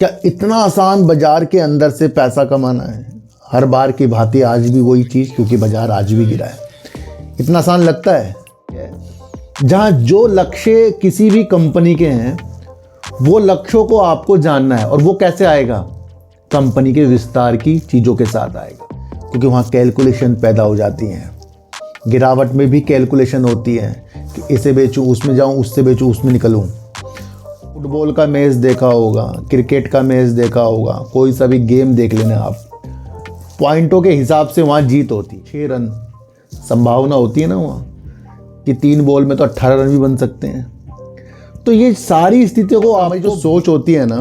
क्या इतना आसान बाजार के अंदर से पैसा कमाना है? हर बार की भांति आज भी वही चीज़, क्योंकि बाजार आज भी गिरा है। इतना आसान लगता है? जहाँ जो लक्ष्य किसी भी कंपनी के हैं, वो लक्ष्यों को आपको जानना है। और वो कैसे आएगा? कंपनी के विस्तार की चीज़ों के साथ आएगा, क्योंकि वहाँ कैलकुलेशन पैदा हो जाती हैं। गिरावट में भी कैलकुलेशन होती है कि इसे बेचूं, उसमें जाऊं, उससे बेचूं, उसमें निकलूं। फुटबॉल का मैच देखा होगा, क्रिकेट का मैच देखा होगा, कोई सा भी गेम देख लेना आप, पॉइंटों के हिसाब से वहाँ जीत होती। 6 रन संभावना होती है ना वहाँ, कि 3 बॉल में तो 18 रन भी बन सकते हैं। तो ये सारी स्थितियों को हमारी जो सोच होती है ना,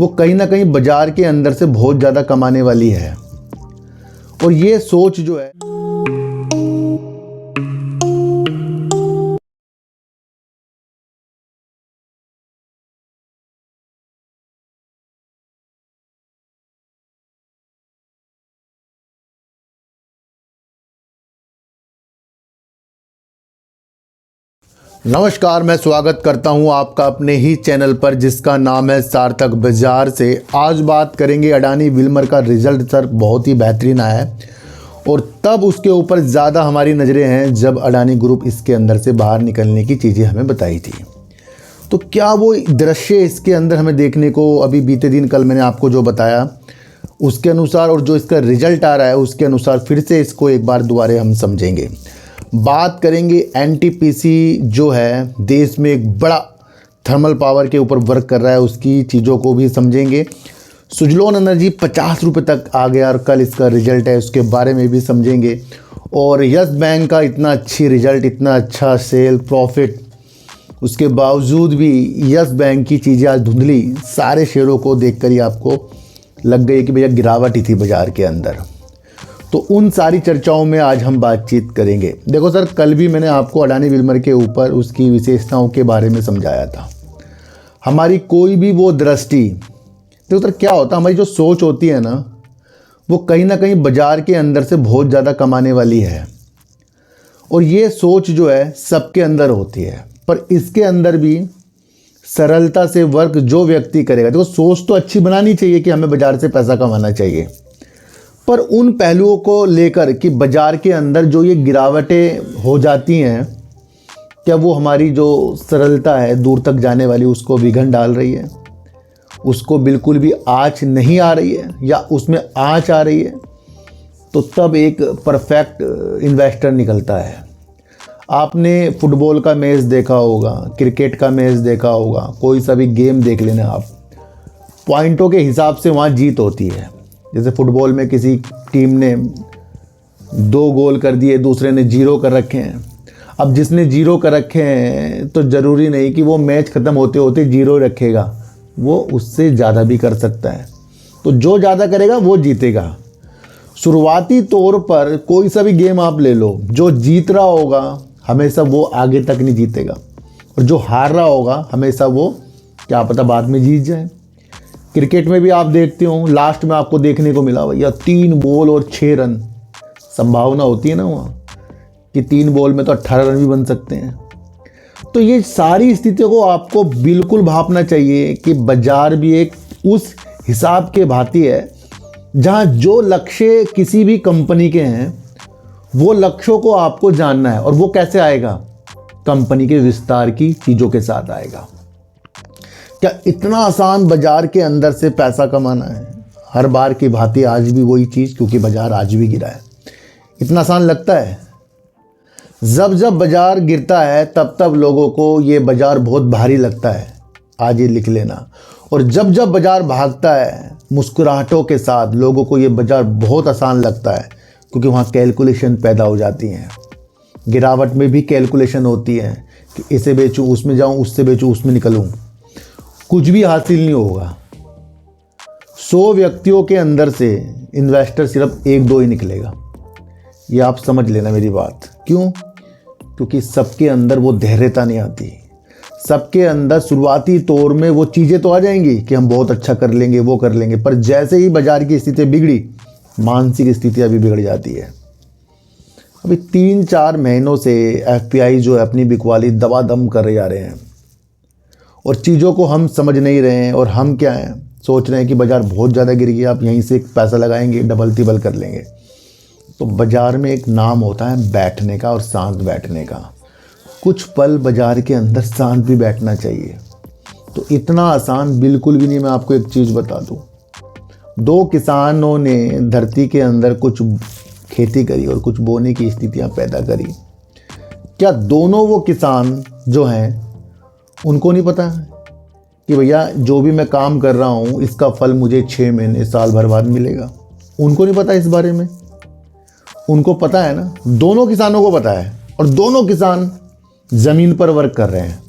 वो कहीं ना कहीं बाजार के अंदर से बहुत ज़्यादा कमाने वाली है। और ये सोच जो है, नमस्कार, मैं स्वागत करता हूं आपका अपने ही चैनल पर, जिसका नाम है सार्थक बाजार से। आज बात करेंगे अडानी विल्मर का रिजल्ट सर बहुत ही बेहतरीन आया है, और तब उसके ऊपर ज़्यादा हमारी नज़रें हैं जब अडानी ग्रुप इसके अंदर से बाहर निकलने की चीज़ें हमें बताई थी। तो क्या वो दृश्य इसके अंदर हमें देखने को अभी बीते दिन, कल मैंने आपको जो बताया उसके अनुसार, और जो इसका रिजल्ट आ रहा है उसके अनुसार फिर से इसको एक बार दोबारा हम समझेंगे। बात करेंगे एनटीपीसी जो है देश में एक बड़ा थर्मल पावर के ऊपर वर्क कर रहा है, उसकी चीज़ों को भी समझेंगे। सुजलोन एनर्जी 50 रुपये तक आ गया और कल इसका रिजल्ट है, उसके बारे में भी समझेंगे। और यस बैंक का इतना अच्छी रिजल्ट, इतना अच्छा सेल प्रॉफिट, उसके बावजूद भी यस बैंक की चीज़ें आज धुंधली, सारे शेयरों को देखकर ही आपको लग गई कि भैया गिरावट ही थी बाज़ार के अंदर। तो उन सारी चर्चाओं में आज हम बातचीत करेंगे। देखो सर, कल भी मैंने आपको अडानी विल्मर के ऊपर उसकी विशेषताओं के बारे में समझाया था। हमारी कोई भी वो दृष्टि, देखो सर क्या होता है, हमारी जो सोच होती है ना, वो कहीं ना कहीं बाज़ार के अंदर से बहुत ज़्यादा कमाने वाली है। और ये सोच जो है सबके अंदर होती है, पर इसके अंदर भी सरलता से वर्क जो व्यक्ति करेगा, देखो सोच तो अच्छी बनानी चाहिए कि हमें बाज़ार से पैसा कमाना चाहिए, पर उन पहलुओं को लेकर कि बाज़ार के अंदर जो ये गिरावटें हो जाती हैं, क्या वो हमारी जो सरलता है दूर तक जाने वाली, उसको विघन डाल रही है, उसको बिल्कुल भी आँच नहीं आ रही है, या उसमें आँच आ रही है, तो तब एक परफेक्ट इन्वेस्टर निकलता है। आपने फुटबॉल का मैच देखा होगा, क्रिकेट का मैच देखा होगा, कोई सा भी गेम देख लेना आप, पॉइंटों के हिसाब से वहाँ जीत होती है। जैसे फुटबॉल में किसी टीम ने 2 गोल कर दिए, दूसरे ने 0 कर रखे हैं। अब जिसने 0 कर रखे हैं तो ज़रूरी नहीं कि वो मैच ख़त्म होते होते 0 रखेगा, वो उससे ज़्यादा भी कर सकता है। तो जो ज़्यादा करेगा वो जीतेगा। शुरुआती तौर पर कोई सा भी गेम आप ले लो, जो जीत रहा होगा हमेशा वो आगे तक नहीं जीतेगा, और जो हार रहा होगा हमेशा वो क्या पता बाद में जीत जाए। क्रिकेट में भी आप देखते हो, लास्ट में आपको देखने को मिला भैया 3 बॉल और 6 रन संभावना होती है ना वहाँ, कि 3 बॉल में तो 18 रन भी बन सकते हैं। तो ये सारी स्थितियों को आपको बिल्कुल भापना चाहिए कि बाजार भी एक उस हिसाब के भांति है, जहाँ जो लक्ष्य किसी भी कंपनी के हैं, वो लक्ष्यों को आपको जानना है। और वो कैसे आएगा? कंपनी के विस्तार की चीज़ों के साथ आएगा। क्या इतना आसान बाजार के अंदर से पैसा कमाना है? हर बार की भांति आज भी वही चीज़, क्योंकि बाजार आज भी गिरा है। इतना आसान लगता है? जब जब बाजार गिरता है तब तब लोगों को ये बाजार बहुत भारी लगता है, आज ये लिख लेना। और जब जब बाजार भागता है मुस्कुराहटों के साथ, लोगों को ये बाजार बहुत आसान लगता है, क्योंकि वहाँ कैलकुलेशन पैदा हो जाती हैं। गिरावट में भी कैलकुलेशन होती है कि इसे बेचूं, उसमें जाऊं, उससे बेचूं, उसमें निकलूं। कुछ भी हासिल नहीं होगा। 100 व्यक्तियों के अंदर से इन्वेस्टर सिर्फ 1-2 ही निकलेगा। ये आप समझ लेना मेरी बात। क्यों? क्योंकि सबके अंदर वो धैर्यता नहीं आती। सबके अंदर शुरुआती तौर में वो चीज़ें तो आ जाएंगी कि हम बहुत अच्छा कर लेंगे, वो कर लेंगे, पर जैसे ही बाजार की स्थिति बिगड़ी, मानसिक स्थितियाँ भी बिगड़ जाती है। अभी 3-4 महीनों से एफपीआई जो है अपनी बिकवाली दबा दम कर जा रहे हैं, और चीज़ों को हम समझ नहीं रहे हैं। और हम क्या हैं, सोच रहे हैं कि बाज़ार बहुत ज़्यादा गिर गया, आप यहीं से पैसा लगाएंगे डबल तिबल कर लेंगे। तो बाज़ार में एक नाम होता है बैठने का और शांत बैठने का। कुछ पल बाज़ार के अंदर शांत भी बैठना चाहिए। तो इतना आसान बिल्कुल भी नहीं। मैं आपको एक चीज़ बता दूं, 2 किसानों ने धरती के अंदर कुछ खेती करी और कुछ बोने की स्थितियां पैदा करी। क्या दोनों वो किसान जो हैं उनको नहीं पता कि भैया जो भी मैं काम कर रहा हूँ इसका फल मुझे 6 महीने साल भर बाद मिलेगा? उनको नहीं पता इस बारे में? उनको पता है ना, दोनों किसानों को पता है और दोनों किसान ज़मीन पर वर्क कर रहे हैं।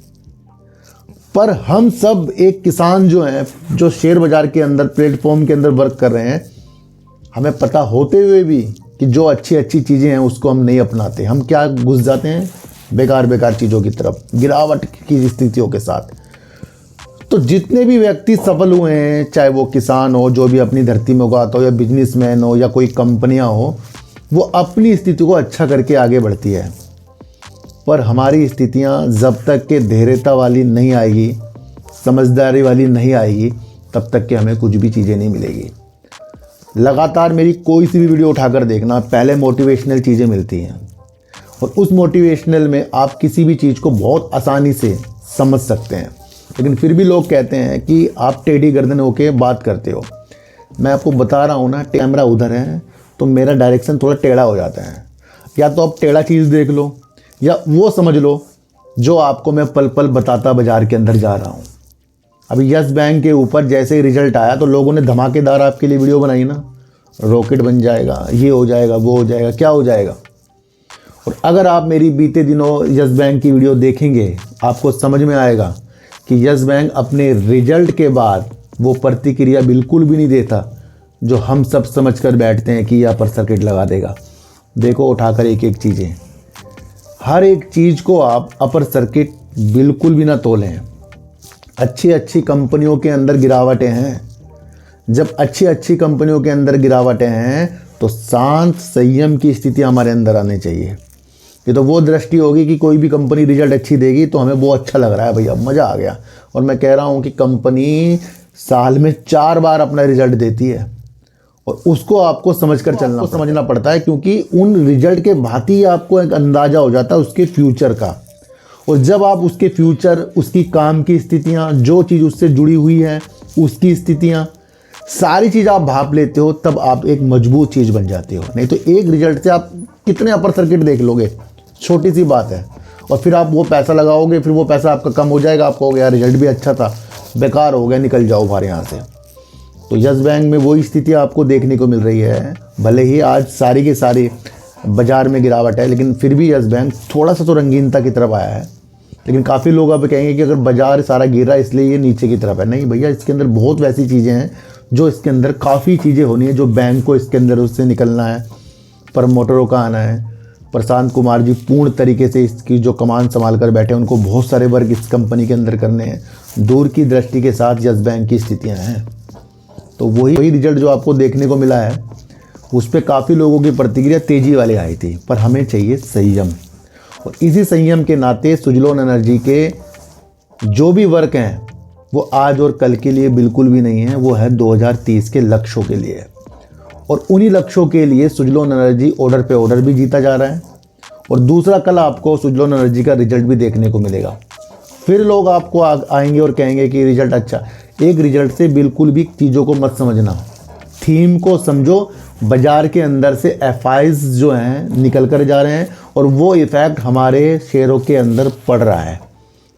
पर हम सब एक किसान जो हैं, जो शेयर बाज़ार के अंदर प्लेटफॉर्म के अंदर वर्क कर रहे हैं, हमें पता होते हुए भी कि जो अच्छी अच्छी चीज़ें हैं उसको हम नहीं अपनाते। हम क्या घुस जाते हैं बेकार बेकार चीज़ों की तरफ, गिरावट की स्थितियों के साथ। तो जितने भी व्यक्ति सफल हुए हैं, चाहे वो किसान हो जो भी अपनी धरती में उगाता हो, या बिजनेसमैन हो, या कोई कंपनियां हो, वो अपनी स्थिति को अच्छा करके आगे बढ़ती है। पर हमारी स्थितियां जब तक के धैर्यता वाली नहीं आएगी, समझदारी वाली नहीं आएगी, तब तक के हमें कुछ भी चीज़ें नहीं मिलेगी। लगातार मेरी कोई सी भी वीडियो उठाकर देखना, पहले मोटिवेशनल चीज़ें मिलती हैं और उस मोटिवेशनल में आप किसी भी चीज़ को बहुत आसानी से समझ सकते हैं। लेकिन फिर भी लोग कहते हैं कि आप टेढ़ी गर्दन होके बात करते हो। मैं आपको बता रहा हूँ ना, कैमरा उधर है तो मेरा डायरेक्शन थोड़ा टेढ़ा हो जाता है। या तो आप टेढ़ा चीज़ देख लो या वो समझ लो जो आपको मैं पल पल बताता बाज़ार के अंदर जा रहा हूँ। अभी यस बैंक के ऊपर जैसे ही रिजल्ट आया तो लोगों ने धमाकेदार आपके लिए वीडियो बनाई ना, रॉकेट बन जाएगा, ये हो जाएगा, वो हो जाएगा, क्या हो जाएगा। और अगर आप मेरी बीते दिनों यस बैंक की वीडियो देखेंगे, आपको समझ में आएगा कि यस बैंक अपने रिजल्ट के बाद वो प्रतिक्रिया बिल्कुल भी नहीं देता जो हम सब समझ कर बैठते हैं कि यह अपर सर्किट लगा देगा। देखो उठाकर एक एक चीज़ें, हर एक चीज़ को आप अपर सर्किट बिल्कुल भी ना तोलें। अच्छी अच्छी कंपनियों के अंदर गिरावटें हैं। जब अच्छी अच्छी कंपनियों के अंदर गिरावटें हैं तो शांत संयम की स्थिति हमारे अंदर आनी चाहिए। ये तो वो दृष्टि होगी कि कोई भी कंपनी रिजल्ट अच्छी देगी तो हमें वो अच्छा लग रहा है, भैया मज़ा आ गया। और मैं कह रहा हूँ कि कंपनी साल में 4 बार अपना रिजल्ट देती है और उसको आपको समझकर समझना पड़ता है, क्योंकि उन रिजल्ट के भांति ही आपको एक अंदाज़ा हो जाता है उसके फ्यूचर का। और जब आप उसके फ्यूचर, उसकी काम की स्थितियाँ, जो चीज़ उससे जुड़ी हुई है उसकी स्थितियाँ, सारी चीज़ आप भाप लेते हो, तब आप एक मजबूत चीज़ बन जाते हो। नहीं तो एक रिजल्ट से आप कितने अपर सर्किट देख लोगे, छोटी सी बात है। और फिर आप वो पैसा लगाओगे, फिर वो पैसा आपका कम हो जाएगा, आप कहोगे यार रिजल्ट भी अच्छा था, बेकार हो गया, निकल जाओ बाहर यहाँ से। तो यस बैंक में वही स्थिति आपको देखने को मिल रही है। भले ही आज सारी के सारी बाज़ार में गिरावट है, लेकिन फिर भी यस बैंक थोड़ा सा तो रंगीनता की तरफ आया है। लेकिन काफ़ी लोग अब कहेंगे कि अगर बाज़ार सारा गिरा इसलिए ये नीचे की तरफ है। नहीं भैया, इसके अंदर बहुत वैसी चीज़ें हैं जो इसके अंदर काफ़ी चीज़ें होनी है, जो बैंक को इसके अंदर उससे निकलना है, प्रमोटरों का आना है। प्रशांत कुमार जी पूर्ण तरीके से इसकी जो कमान संभाल कर बैठे हैं, उनको बहुत सारे वर्क इस कंपनी के अंदर करने हैं। दूर की दृष्टि के साथ यस बैंक की स्थितियाँ हैं। तो वही रिजल्ट जो आपको देखने को मिला है, उस पर काफ़ी लोगों की प्रतिक्रिया तेज़ी वाली आई थी। पर हमें चाहिए संयम, और इसी संयम के नाते सुजलोन एनर्जी के जो भी वर्क हैं वो आज और कल के लिए बिल्कुल भी नहीं है, वो है 2030 के लक्ष्यों के लिए। और उन्हीं लक्ष्यों के लिए सुजलोन एनर्जी ऑर्डर पे ऑर्डर भी जीता जा रहा है। और दूसरा, कल आपको सुजलोन एनर्जी का रिजल्ट भी देखने को मिलेगा। फिर लोग आपको आएंगे और कहेंगे कि रिजल्ट अच्छा। एक रिजल्ट से बिल्कुल भी चीज़ों को मत समझना, थीम को समझो। बाज़ार के अंदर से एफआईज जो हैं निकल कर जा रहे हैं और वो इफ़ेक्ट हमारे शेयरों के अंदर पड़ रहा है।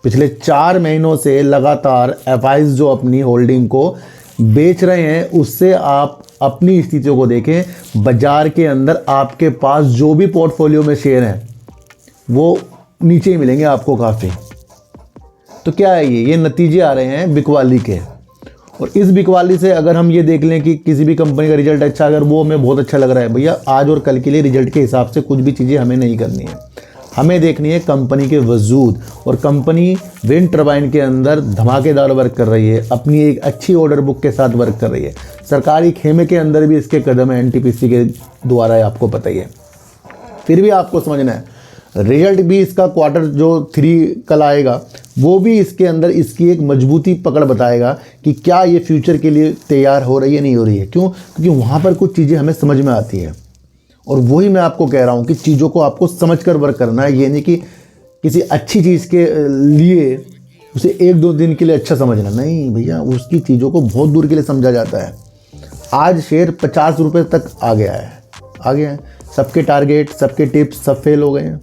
पिछले 4 महीनों से लगातार एफआईज जो अपनी होल्डिंग को बेच रहे हैं, उससे आप अपनी स्थितियों को देखें। बाज़ार के अंदर आपके पास जो भी पोर्टफोलियो में शेयर हैं वो नीचे ही मिलेंगे आपको काफ़ी। तो क्या है ये नतीजे आ रहे हैं बिकवाली के। और इस बिकवाली से अगर हम ये देख लें कि किसी भी कंपनी का रिजल्ट अच्छा, अगर वो हमें बहुत अच्छा लग रहा है, भैया आज और कल के लिए रिजल्ट के हिसाब से कुछ भी चीज़ें हमें नहीं करनी है। हमें देखनी है कंपनी के वजूद। और कंपनी विंड टर्बाइन के अंदर धमाकेदार वर्क कर रही है, अपनी एक अच्छी ऑर्डर बुक के साथ वर्क कर रही है। सरकारी खेमे के अंदर भी इसके कदम है, एनटीपीसी के द्वारा है, आपको पता ही है। फिर भी आपको समझना है, रिजल्ट भी इसका क्वार्टर जो 3 कल आएगा वो भी इसके अंदर इसकी एक मजबूती पकड़ बताएगा कि क्या ये फ्यूचर के लिए तैयार हो रही है नहीं हो रही है। क्यों? क्योंकि वहाँ पर कुछ चीज़ें हमें समझ में आती है। और वही मैं आपको कह रहा हूँ कि चीज़ों को आपको समझ कर वर्क करना है। ये नहीं कि किसी अच्छी चीज़ के लिए उसे 1-2 दिन के लिए अच्छा समझना, नहीं भैया, उसकी चीज़ों को बहुत दूर के लिए समझा जाता है। आज शेयर 50 रुपये तक आ गया है। सबके टारगेट, सबके टिप्स सब फेल हो गए हैं।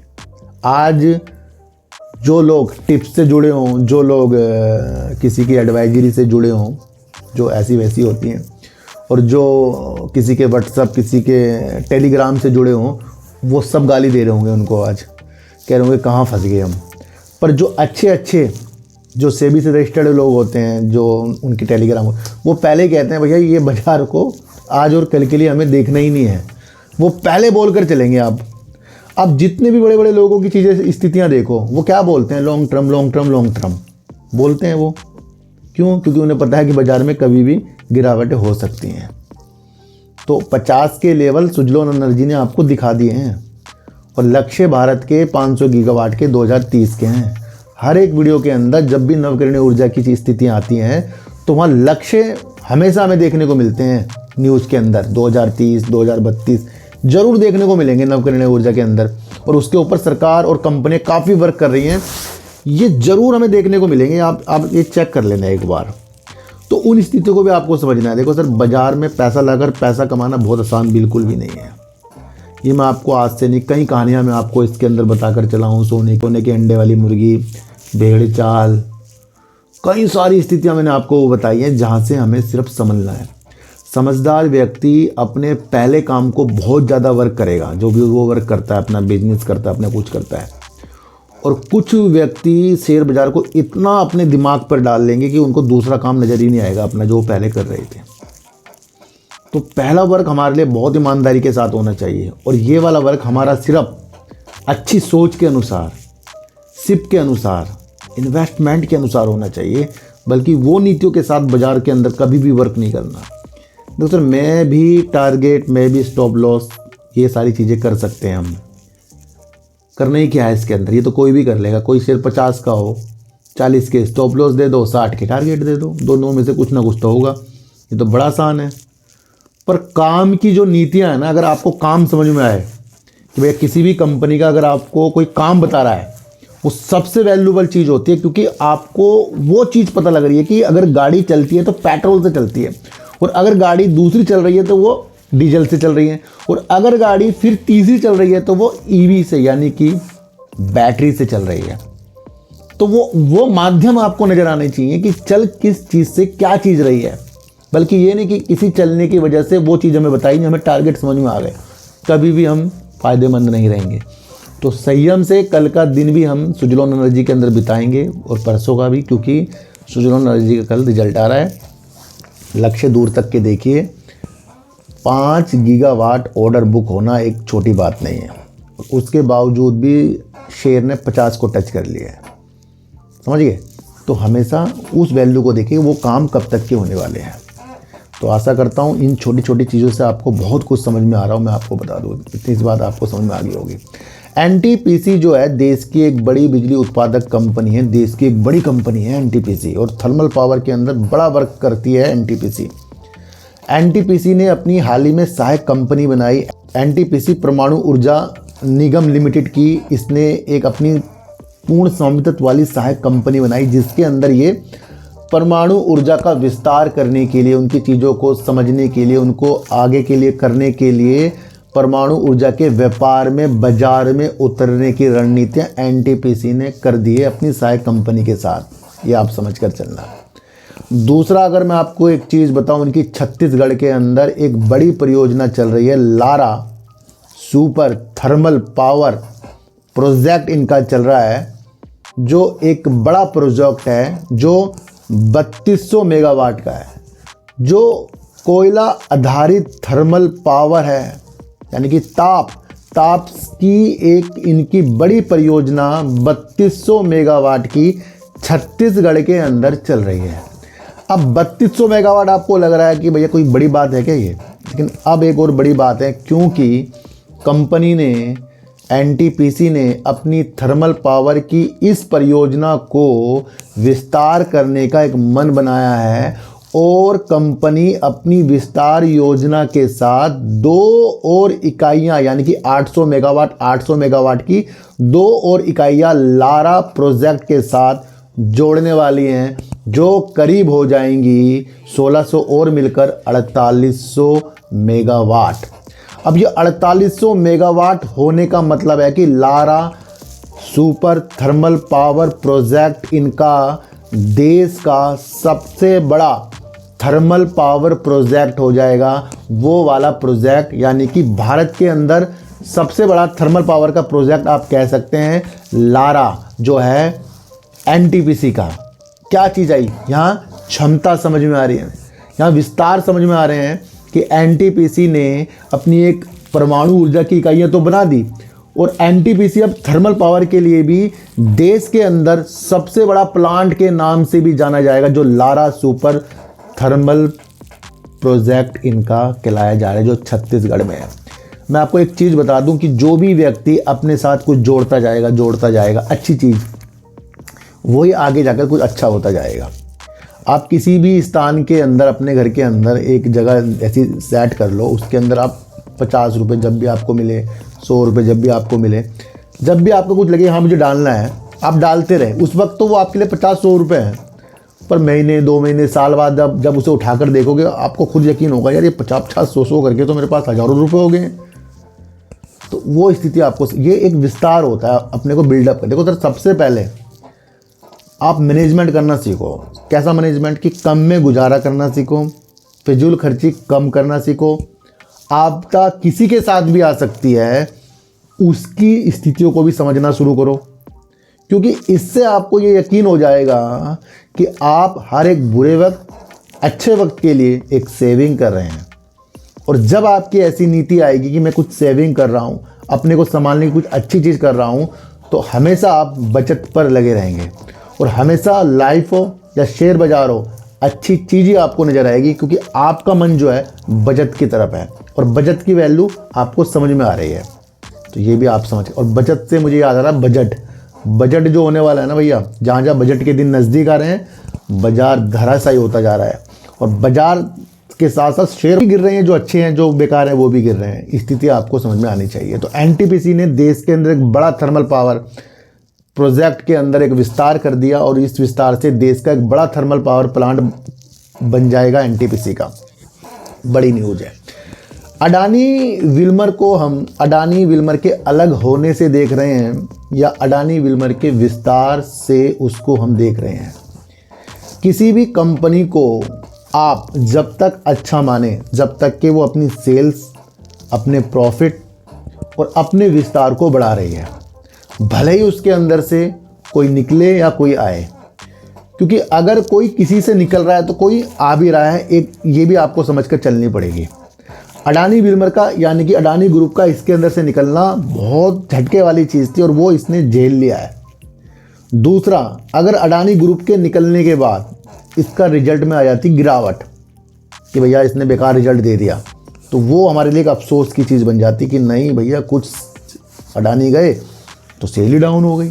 आज जो लोग टिप्स से जुड़े हों, जो लोग किसी की एडवाइजरी से जुड़े हों जो ऐसी वैसी होती हैं, और जो किसी के व्हाट्सअप, किसी के टेलीग्राम से जुड़े हों, वो सब गाली दे रहे होंगे उनको। आज कह रहे होंगे कहाँ फंस गए हम। पर जो अच्छे जो सेबी से रजिस्टर्ड लोग होते हैं, जो उनके टेलीग्राम, वो पहले कहते हैं भैया ये बाज़ार को आज और कल के लिए हमें देखना ही नहीं है। वो पहले बोल कर चलेंगे। अब जितने भी बड़े बड़े लोगों की चीज़ें, स्थितियां देखो, वो क्या बोलते हैं? लॉन्ग टर्म बोलते हैं वो। क्यों? क्योंकि उन्हें पता है कि बाज़ार में कभी भी गिरावटें हो सकती हैं। तो 50 के लेवल सुजलोन एनर्जी ने आपको दिखा दिए हैं, और लक्ष्य भारत के 500 गीगावाट के 2030 के हैं। हर एक वीडियो के अंदर जब भी नवकरणीय ऊर्जा की स्थितियाँ आती हैं तो वहाँ लक्ष्य हमेशा हमें देखने को मिलते हैं। न्यूज़ के अंदर 2030, 2032 जरूर देखने को मिलेंगे नवकरणीय ऊर्जा के अंदर, और उसके ऊपर सरकार और कंपनियां काफ़ी वर्क कर रही हैं। ये जरूर हमें देखने को मिलेंगे। आप ये चेक कर लेना एक बार। तो उन स्थितियों को भी आपको समझना है। देखो सर, बाज़ार में पैसा लगाकर पैसा कमाना बहुत आसान बिल्कुल भी नहीं है। ये मैं आपको आज से नहीं, कई कहानियाँ मैं आपको इसके अंदर बताकर चला हूँ। सोने के अंडे वाली मुर्गी, भेड़ चाल, कई सारी स्थितियाँ मैंने आपको बताई हैं जहाँ से हमें सिर्फ समझना है। समझदार व्यक्ति अपने पहले काम को बहुत ज़्यादा वर्क करेगा, जो भी वो वर्क करता है, अपना बिजनेस करता है, अपना कुछ करता है। और कुछ व्यक्ति शेयर बाज़ार को इतना अपने दिमाग पर डाल लेंगे कि उनको दूसरा काम नज़र ही नहीं आएगा अपना, जो वो पहले कर रहे थे। तो पहला वर्क हमारे लिए बहुत ईमानदारी के साथ होना चाहिए, और ये वाला वर्क हमारा सिर्फ अच्छी सोच के अनुसार, सिप के अनुसार, इन्वेस्टमेंट के अनुसार होना चाहिए, बल्कि वो नीतियों के साथ बाज़ार के अंदर कभी भी वर्क नहीं करना। देखो सर, मैं भी टारगेट, मैं भी स्टॉप लॉस, ये सारी चीज़ें कर सकते हैं हम। करना ही क्या है इसके अंदर, ये तो कोई भी कर लेगा। कोई शेयर 50 का हो, 40 के स्टॉप लॉस दे दो, 60 के टारगेट दे दो, दोनों में से कुछ ना कुछ तो होगा। ये तो बड़ा आसान है। पर काम की जो नीतियाँ हैं ना, अगर आपको काम समझ में आए कि भैया किसी भी कंपनी का अगर आपको कोई काम बता रहा है, वो सबसे वैल्यूबल चीज़ होती है, क्योंकि आपको वो चीज़ पता लग रही है कि अगर गाड़ी चलती है तो पेट्रोल से चलती है, और अगर गाड़ी दूसरी चल रही है तो वो डीजल से चल रही है, और अगर गाड़ी फिर तीसरी चल रही है तो वो ईवी से, यानी कि बैटरी से चल रही है। तो वो माध्यम आपको नज़र आने चाहिए कि चल किस चीज़ से क्या चीज़ रही है, बल्कि ये नहीं कि किसी चलने की वजह से वो चीज़ हमें बताई नहीं, हमें टारगेट समझ में आ गए, कभी भी हम फ़ायदेमंद नहीं रहेंगे। तो संयम से कल का दिन भी हम सुजलोन एनर्जी के अंदर बिताएंगे, और परसों का भी, क्योंकि सुजलोन एनर्जी का कल रिजल्ट आ रहा है। लक्ष्य दूर तक के देखिए। 5 गीगावाट ऑर्डर बुक होना एक छोटी बात नहीं है, उसके बावजूद भी शेयर ने 50 को टच कर लिया है, समझिए। तो हमेशा उस वैल्यू को देखिए, वो काम कब तक के होने वाले हैं। तो आशा करता हूँ इन छोटी छोटी चीज़ों से आपको बहुत कुछ समझ में आ रहा हूँ। मैं आपको बता दूँ, इतनी सी बात आपको समझ में आ गई होगी। एनटीपीसी जो है देश की एक बड़ी बिजली उत्पादक कंपनी है, देश की एक बड़ी कंपनी है एनटीपीसी, और थर्मल पावर के अंदर बड़ा वर्क करती है एनटीपीसी। एनटीपीसी ने अपनी हाल ही में सहायक कंपनी बनाई, एनटीपीसी परमाणु ऊर्जा निगम लिमिटेड की। इसने एक अपनी पूर्ण स्वामित्व वाली सहायक कंपनी बनाई, जिसके अंदर ये परमाणु ऊर्जा का विस्तार करने के लिए, उनकी चीज़ों को समझने के लिए, उनको आगे के लिए करने के लिए, परमाणु ऊर्जा के व्यापार में, बाजार में उतरने की रणनीतियां एनटीपीसी ने कर दी है अपनी सहायक कंपनी के साथ। ये आप समझ कर चलना। दूसरा, अगर मैं आपको एक चीज़ बताऊं, उनकी छत्तीसगढ़ के अंदर एक बड़ी परियोजना चल रही है, Lara super thermal power project इनका चल रहा है, जो एक बड़ा प्रोजेक्ट है, जो 3200 मेगावाट का है, जो कोयला आधारित थर्मल पावर है, यानी कि ताप की एक इनकी बड़ी परियोजना 3200 मेगावाट की छत्तीसगढ़ के अंदर चल रही है। अब 3200 मेगावाट आपको लग रहा है कि भैया कोई बड़ी बात है क्या ये, लेकिन अब एक और बड़ी बात है, क्योंकि कंपनी ने एनटीपीसी ने अपनी थर्मल पावर की इस परियोजना को विस्तार करने का एक मन बनाया है और कंपनी अपनी विस्तार योजना के साथ 2 और इकाइयां यानी कि 800 मेगावाट की 2 और इकाइयां लारा प्रोजेक्ट के साथ जोड़ने वाली हैं, जो करीब हो जाएंगी 1600 और मिलकर 4800 मेगावाट। अब ये 4800 मेगावाट होने का मतलब है कि Lara super thermal power project इनका देश का सबसे बड़ा थर्मल पावर प्रोजेक्ट हो जाएगा। वो वाला प्रोजेक्ट यानी कि भारत के अंदर सबसे बड़ा थर्मल पावर का प्रोजेक्ट आप कह सकते हैं लारा जो है एनटीपीसी का। क्या चीज़ आई यहाँ, क्षमता समझ में आ रही है, यहाँ विस्तार समझ में आ रहे हैं कि एनटीपीसी ने अपनी एक परमाणु ऊर्जा की इकाइयाँ तो बना दी और एनटीपीसी अब थर्मल पावर के लिए भी देश के अंदर सबसे बड़ा प्लांट के नाम से भी जाना जाएगा, जो लारा सुपर थर्मल प्रोजेक्ट इनका कहलाया जा रहा है, जो छत्तीसगढ़ में है। मैं आपको एक चीज़ बता दूं कि जो भी व्यक्ति अपने साथ कुछ जोड़ता जाएगा अच्छी चीज़, वही आगे जाकर कुछ अच्छा होता जाएगा। आप किसी भी स्थान के अंदर, अपने घर के अंदर एक जगह ऐसी सेट कर लो, उसके अंदर आप 50 रुपये जब भी आपको मिले, 100 रुपये जब भी आपको मिले, जब भी आपको कुछ लगे हाँ मुझे डालना है, आप डालते रहे। उस वक्त तो वो आपके लिए 50-100 रुपये हैं, पर महीने 2 महीने साल बाद जब उसे उठाकर देखोगे आपको खुद यकीन होगा यार ये 50-100 करके तो मेरे पास हज़ारों रुपये हो गए। तो वो स्थिति आपको, ये एक विस्तार होता है अपने को बिल्डअप कर। देखो सर, सबसे पहले आप मैनेजमेंट करना सीखो। कैसा मैनेजमेंट? कि कम में गुजारा करना सीखो, फिजूल खर्ची कम करना सीखो। आपदा किसी के साथ भी आ सकती है, उसकी स्थितियों को भी समझना शुरू करो, क्योंकि इससे आपको ये यकीन हो जाएगा कि आप हर एक बुरे वक्त, अच्छे वक्त के लिए एक सेविंग कर रहे हैं। और जब आपकी ऐसी नीति आएगी कि मैं कुछ सेविंग कर रहा हूँ, अपने को संभालने की कुछ अच्छी चीज़ कर रहा हूँ, तो हमेशा आप बचत पर लगे रहेंगे और हमेशा लाइफ हो या शेयर बाजार हो, अच्छी चीज़ें आपको नज़र आएगी, क्योंकि आपका मन जो है बचत की तरफ है और बचत की वैल्यू आपको समझ में आ रही है। तो ये भी आप समझ। और बचत से मुझे याद आ रहा है बजट जो होने वाला है ना भैया, जहाँ जहाँ बजट के दिन नज़दीक आ रहे हैं, बाजार धराशायी होता जा रहा है और बाजार के साथ साथ शेयर भी गिर रहे हैं, जो अच्छे हैं, जो बेकार हैं वो भी गिर रहे हैं। स्थिति आपको समझ में आनी चाहिए। तो एनटीपीसी ने देश के अंदर एक बड़ा थर्मल पावर प्रोजेक्ट के अंदर एक विस्तार कर दिया और इस विस्तार से देश का एक बड़ा थर्मल पावर प्लांट बन जाएगा एनटीपीसी का। बड़ी न्यूज़ है। अडानी विल्मर को हम अडानी विल्मर के अलग होने से देख रहे हैं या अडानी विल्मर के विस्तार से उसको हम देख रहे हैं। किसी भी कंपनी को आप जब तक अच्छा माने, जब तक कि वो अपनी सेल्स, अपने प्रॉफिट और अपने विस्तार को बढ़ा रही है, भले ही उसके अंदर से कोई निकले या कोई आए, क्योंकि अगर कोई किसी से निकल रहा है तो कोई आ भी रहा है, एक ये भी आपको समझकर चलनी पड़ेगी। अडानी विल्मर का यानी कि अडानी ग्रुप का इसके अंदर से निकलना बहुत झटके वाली चीज़ थी और वो इसने झेल लिया है। दूसरा, अगर अडानी ग्रुप के निकलने के बाद इसका रिजल्ट में आ जाती गिरावट कि भैया इसने बेकार रिजल्ट दे दिया, तो वो हमारे लिए एक अफसोस की चीज़ बन जाती कि नहीं भैया, कुछ अडानी गए तो सेल ही डाउन हो गई,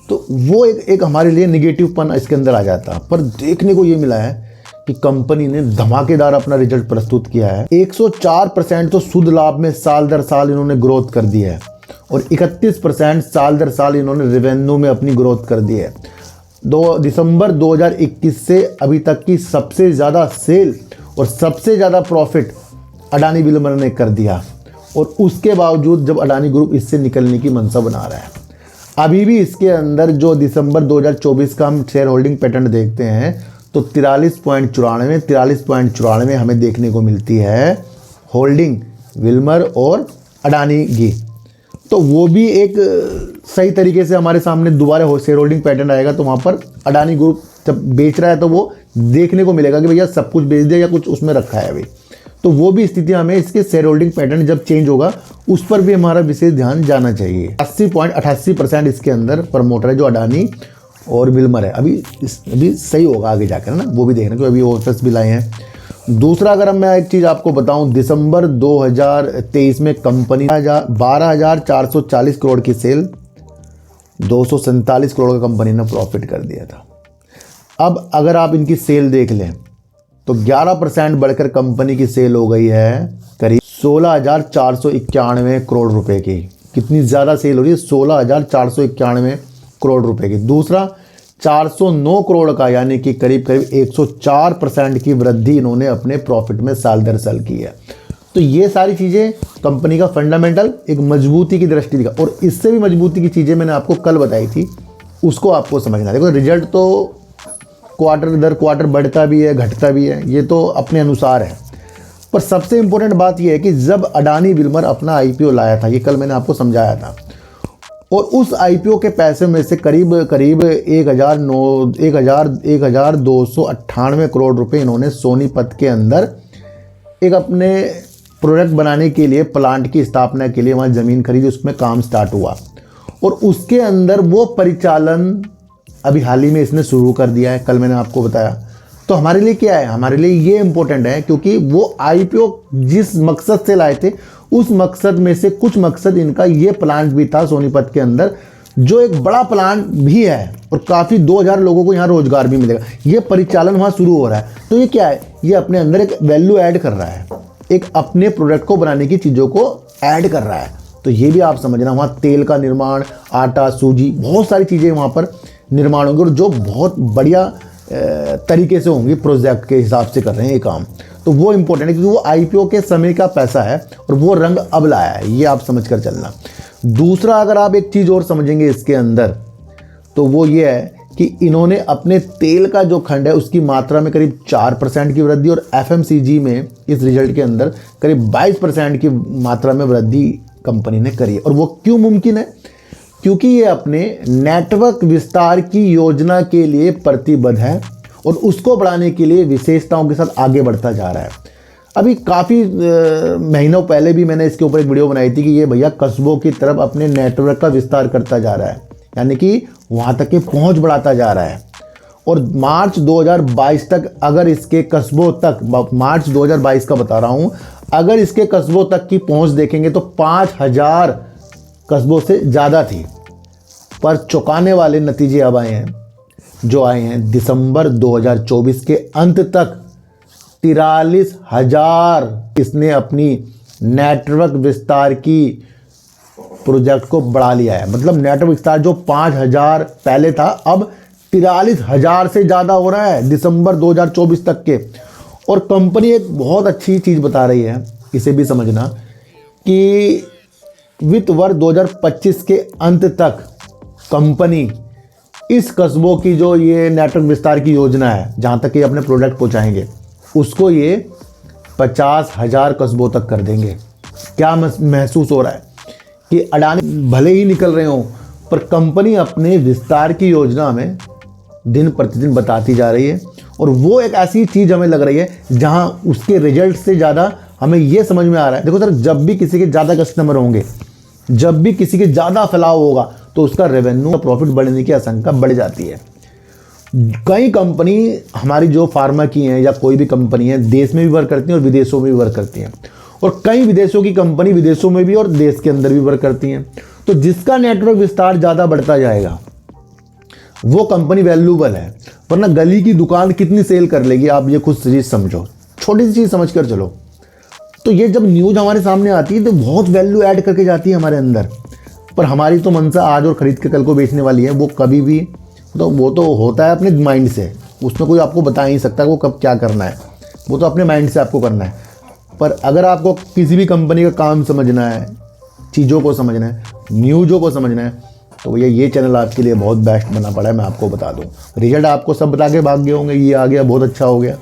तो वो एक हमारे लिए निगेटिव पन इसके अंदर आ जाता। पर देखने को ये मिला है कि कंपनी ने धमाकेदार अपना रिजल्ट प्रस्तुत किया है। 104% तो शुद्ध लाभ में साल दर साल इन्होंने ग्रोथ कर दी है और 31% साल दर साल इन्होंने रेवेन्यू में अपनी ग्रोथ कर दी है। दिसंबर 2021 से अभी तक की सबसे ज़्यादा सेल और सबसे ज़्यादा प्रॉफिट अडानी विल्मर ने कर दिया और उसके बावजूद जब अडानी ग्रुप इससे निकलने की मंशा बना रहा है, अभी भी इसके अंदर जो दिसंबर 2024 का हम शेयर होल्डिंग पैटर्न देखते हैं तो 43.94 हमें देखने को मिलती है होल्डिंग विल्मर और अडानी की। तो वो भी एक सही तरीके से हमारे सामने दोबारा शेयर होल्डिंग पैटर्न आएगा, तो वहाँ पर अडानी ग्रुप जब बेच रहा है तो वो देखने को मिलेगा कि भैया सब कुछ बेच दिया या कुछ उसमें रखा है अभी। तो वो भी स्थिति हमें इसके शेयर होल्डिंग पैटर्न जब चेंज होगा उस पर भी हमारा विशेष ध्यान जाना चाहिए। 80.88% इसके अंदर प्रमोटर है जो अडानी और विल्मर है। अभी सही होगा आगे जाकर ना, वो भी देखना, क्योंकि अभी ऑफर्स भी लाए हैं दूसरा अगर मैं एक चीज़ आपको बताऊं, दिसंबर 2023 में कंपनी 12,440 करोड़ की सेल, 247 करोड़ का कंपनी ने प्रॉफिट कर दिया था। अब अगर आप इनकी सेल देख लें तो 11% बढ़कर कंपनी की सेल हो गई है करीब 16,491 करोड़ रुपए की। कितनी ज़्यादा सेल हो रही है, 16,491 करोड़ रुपए की। दूसरा 409 करोड़ का, यानी कि करीब करीब 104% की वृद्धि इन्होंने अपने प्रॉफिट में साल दर साल की है। तो ये सारी चीज़ें कंपनी का फंडामेंटल एक मजबूती की दृष्टि दिखा। और इससे भी मजबूती की चीज़ें मैंने आपको कल बताई थी, उसको आपको समझना। देखो रिजल्ट तो क्वार्टर दर क्वार्टर बढ़ता भी है घटता भी है, ये तो अपने अनुसार है। पर सबसे इंपॉर्टेंट बात यह है कि जब अडानी विल्मर अपना आईपीओ लाया था, ये कल मैंने आपको समझाया था, और उस आईपीओ के पैसे में से करीब करीब 1,298 करोड़ रुपए इन्होंने सोनीपत के अंदर एक अपने प्रोडक्ट बनाने के लिए, प्लांट की स्थापना के लिए वहाँ ज़मीन खरीदी, उसमें काम स्टार्ट हुआ। और उसके अंदर वो परिचालन अभी हाल ही में इसने शुरू कर दिया है, कल मैंने आपको बताया। तो हमारे लिए क्या है, हमारे लिए ये इम्पोर्टेंट है, क्योंकि वो आईपीओ जिस मकसद से लाए थे, उस मकसद में से कुछ मकसद इनका ये प्लांट भी था सोनीपत के अंदर, जो एक बड़ा प्लांट भी है और काफ़ी 2,000 लोगों को यहाँ रोजगार भी मिलेगा। ये परिचालन वहाँ शुरू हो रहा है। तो ये क्या है, ये अपने अंदर एक वैल्यू ऐड कर रहा है, एक अपने प्रोडक्ट को बनाने की चीज़ों को ऐड कर रहा है। तो ये भी आप समझना, वहाँ तेल का निर्माण, आटा, सूजी, बहुत सारी चीज़ें वहाँ पर निर्माण होंगे, और जो बहुत बढ़िया तरीके से होंगी, प्रोजेक्ट के हिसाब से कर रहे हैं ये काम। तो वो इम्पोर्टेंट है, क्योंकि वो आईपीओ के समय का पैसा है और वो रंग अब लाया है, ये आप समझ कर चलना। दूसरा अगर आप एक चीज़ और समझेंगे इसके अंदर, तो वो ये है कि इन्होंने अपने तेल का जो खंड है उसकी मात्रा में करीब 4% की वृद्धि, और एफएमसीजी में इस रिजल्ट के अंदर करीब 22% की मात्रा में वृद्धि कंपनी ने करी है। और वो क्यों मुमकिन है, क्योंकि ये अपने नेटवर्क विस्तार की योजना के लिए प्रतिबद्ध है और उसको बढ़ाने के लिए विशेषताओं के साथ आगे बढ़ता जा रहा है। अभी काफ़ी महीनों पहले भी मैंने इसके ऊपर एक वीडियो बनाई थी कि ये भैया कस्बों की तरफ अपने नेटवर्क का विस्तार करता जा रहा है, यानी कि वहाँ तक की पहुँच बढ़ाता जा रहा है। और मार्च 2022 तक अगर इसके कस्बों तक, मार्च 2022 का बता रहा हूँ, अगर इसके कस्बों तक की पहुँच देखेंगे तो 5,000 कस्बों से ज़्यादा थी। पर चौंकाने वाले नतीजे अब आए हैं, जो आए हैं दिसंबर 2024 के अंत तक 43,000 इसने अपनी नेटवर्क विस्तार की प्रोजेक्ट को बढ़ा लिया है। मतलब नेटवर्क विस्तार जो 5,000 पहले था, अब 43,000 से ज़्यादा हो रहा है दिसंबर 2024 तक के। और कंपनी एक बहुत अच्छी चीज़ बता रही है, इसे भी समझना, कि वित्त वर्ष 2025 के अंत तक कंपनी इस कस्बों की जो ये नेटवर्क विस्तार की योजना है, जहाँ तक ये अपने प्रोडक्ट पहुँचाएंगे, उसको ये 50,000 कस्बों तक कर देंगे। क्या महसूस हो रहा है कि अडानी भले ही निकल रहे हों, पर कंपनी अपने विस्तार की योजना में दिन प्रतिदिन बताती जा रही है। और वो एक ऐसी चीज़ हमें लग रही है जहाँ उसके रिजल्ट से ज़्यादा हमें ये समझ में आ रहा है। देखो सर, जब भी किसी के ज़्यादा कस्टमर होंगे, जब भी किसी के ज़्यादा फैलाव होगा, तो उसका रेवेन्यू, प्रॉफिट बढ़ने की आशंका बढ़ जाती है। कई कंपनी हमारी जो फार्मा की हैं या कोई भी कंपनी है, देश में भी वर्क करती हैं और विदेशों में भी वर्क करती हैं, और कई विदेशों की कंपनी विदेशों में भी और देश के अंदर भी वर्क करती हैं। तो जिसका नेटवर्क विस्तार ज़्यादा बढ़ता जाएगा वो कंपनी वैल्यूबल है। वरना गली की दुकान कितनी सेल कर लेगी, आप ये खुद चीज़ समझो, छोटी सी चीज़ समझ कर चलो। तो ये जब न्यूज़ हमारे सामने आती है तो बहुत वैल्यू ऐड करके जाती है हमारे अंदर। पर हमारी तो मनसा आज और ख़रीद के कल को बेचने वाली है, वो कभी भी, तो वो तो होता है अपने माइंड से, उसमें कोई आपको बता नहीं सकता वो कब क्या करना है, वो तो अपने माइंड से आपको करना है। पर अगर आपको किसी भी कंपनी का काम समझना है, चीज़ों को समझना है, न्यूज़ों को समझना है, तो भैया ये चैनल आपके लिए बहुत बेस्ट बना पड़ा है। मैं आपको बता दूं, रिजल्ट आपको सब बता के भाग गए होंगे, ये आ गया, बहुत अच्छा हो गया।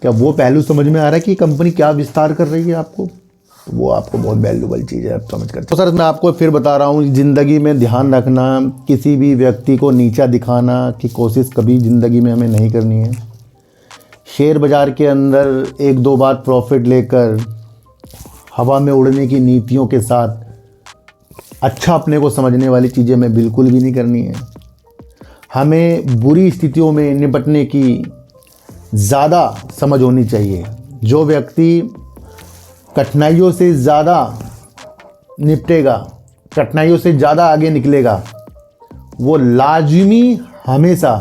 क्या वो पहलू समझ में आ रहा है कि कंपनी क्या विस्तार कर रही है आपको? तो वो आपको बहुत वैल्यूबल चीज़ है, आप समझ कर। तो सर मैं आपको फिर बता रहा हूँ, ज़िंदगी में ध्यान रखना, किसी भी व्यक्ति को नीचा दिखाना की कोशिश कभी ज़िंदगी में हमें नहीं करनी है। शेयर बाज़ार के अंदर एक दो बार प्रॉफिट लेकर हवा में उड़ने की नीतियों के साथ अच्छा अपने को समझने वाली चीज़ें हमें बिल्कुल भी नहीं करनी है। हमें बुरी स्थितियों में निपटने की ज़्यादा समझ होनी चाहिए। जो व्यक्ति कठिनाइयों से ज़्यादा निपटेगा, कठिनाइयों से ज़्यादा आगे निकलेगा, वो लाजिमी हमेशा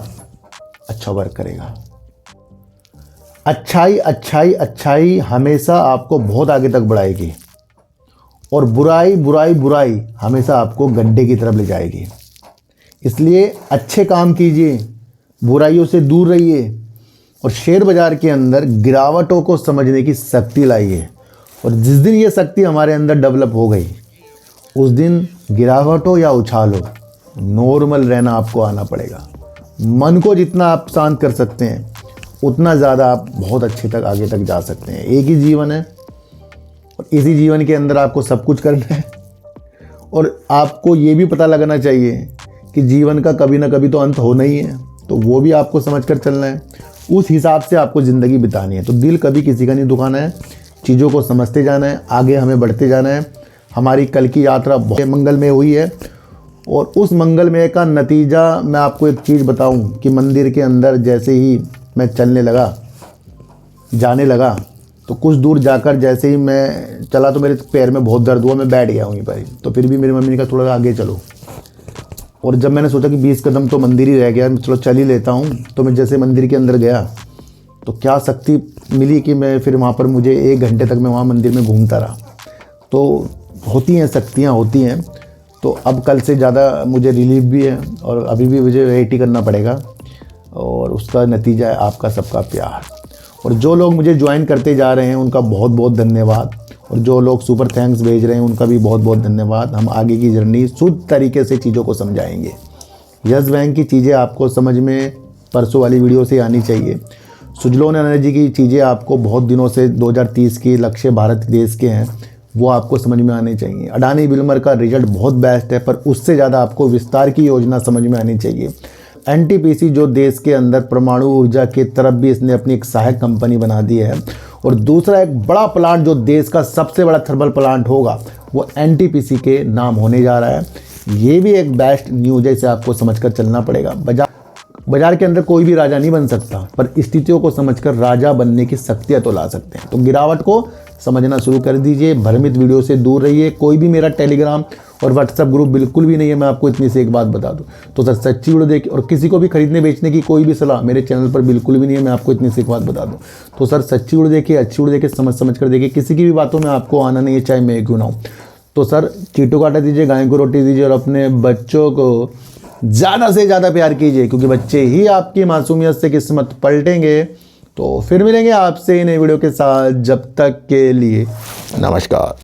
अच्छा वर्क करेगा। अच्छाई अच्छाई अच्छाई हमेशा आपको बहुत आगे तक बढ़ाएगी और बुराई बुराई बुराई हमेशा आपको गड्ढे की तरफ ले जाएगी। इसलिए अच्छे काम कीजिए, बुराइयों से दूर रहिए और शेयर बाज़ार के अंदर गिरावटों को समझने की शक्ति लाइए। और जिस दिन ये शक्ति हमारे अंदर डेवलप हो गई, उस दिन गिरावट हो या उछाल हो, नॉर्मल रहना आपको आना पड़ेगा। मन को जितना आप शांत कर सकते हैं, उतना ज़्यादा आप बहुत अच्छे तक आगे तक जा सकते हैं। एक ही जीवन है और इसी जीवन के अंदर आपको सब कुछ करना है। और आपको ये भी पता लगना चाहिए कि जीवन का कभी ना कभी तो अंत होना ही है, तो वो भी आपको समझ कर चलना है। उस हिसाब से आपको ज़िंदगी बितानी है। तो दिल कभी किसी का नहीं दुखाना है, चीज़ों को समझते जाना है, आगे हमें बढ़ते जाना है। हमारी कल की यात्रा बहुत मंगलमय हुई है और उस मंगलमय का नतीजा मैं आपको एक चीज़ बताऊं कि मंदिर के अंदर जैसे ही मैं चलने लगा, जाने लगा, तो कुछ दूर जाकर जैसे ही मैं चला तो मेरे पैर में बहुत दर्द हुआ, मैं बैठ गया वहीं पर। तो फिर भी मेरी मम्मी ने कहा थोड़ा आगे चलो, और जब मैंने सोचा कि 20 कदम तो मंदिर ही रह गया, चलो चल ही लेता हूँ, तो मैं जैसे मंदिर के अंदर गया तो क्या शक्ति मिली कि मैं फिर वहाँ पर मुझे 1 घंटे तक मैं वहाँ मंदिर में घूमता रहा। तो होती हैं, शक्तियाँ होती हैं। तो अब कल से ज़्यादा मुझे रिलीफ भी है और अभी भी मुझे वेट ही करना पड़ेगा और उसका नतीजा है आपका सबका प्यार। और जो लोग मुझे ज्वाइन करते जा रहे हैं उनका बहुत बहुत धन्यवाद, और जो लोग सुपर थैंक्स भेज रहे हैं उनका भी बहुत बहुत धन्यवाद। हम आगे की जर्नी शुद्ध तरीके से चीज़ों को समझाएंगे। यस बैंक की चीज़ें आपको समझ में परसों वाली वीडियो से आनी चाहिए। सुजलोन एनर्जी की चीज़ें आपको बहुत दिनों से 2030 की लक्ष्य भारत देश के हैं, वो आपको समझ में आने चाहिए। अडानी विल्मर का रिजल्ट बहुत बेस्ट है, पर उससे ज़्यादा आपको विस्तार की योजना समझ में आनी चाहिए। एनटीपीसी जो देश के अंदर परमाणु ऊर्जा की तरफ भी इसने अपनी एक सहायक कंपनी बना दी है, और दूसरा एक बड़ा प्लांट जो देश का सबसे बड़ा थर्मल प्लांट होगा वो एनटीपीसी के नाम होने जा रहा है। ये भी एक बेस्ट न्यूज़ है, इसे आपको समझकर चलना पड़ेगा। बाजार के अंदर कोई भी राजा नहीं बन सकता, पर स्थितियों को समझकर राजा बनने की शक्तियाँ तो ला सकते हैं। तो गिरावट को समझना शुरू कर दीजिए, भ्रमित वीडियो से दूर रहिए। कोई भी मेरा टेलीग्राम और व्हाट्सएप ग्रुप बिल्कुल भी नहीं है, मैं आपको इतनी से एक बात बता दूं। तो सर सच्ची वीडियो देखिए, और किसी को भी खरीदने बेचने की कोई भी सलाह मेरे चैनल पर बिल्कुल भी नहीं है, मैं आपको इतनी से एक बात बता दूं। तो सर सच्ची वीडियो देखिए, अच्छी वीडियो देखिए, समझ कर देखिए। किसी की भी बातों में आपको आना नहीं है, चाहे मैं क्यों ना हूँ। तो सर चीटों काटा दीजिए, गाय को रोटी दीजिए और अपने बच्चों को ज़्यादा से ज़्यादा प्यार कीजिए, क्योंकि बच्चे ही आपकी मासूमियत से किस्मत पलटेंगे। तो फिर मिलेंगे आपसे नई वीडियो के साथ, जब तक के लिए नमस्कार।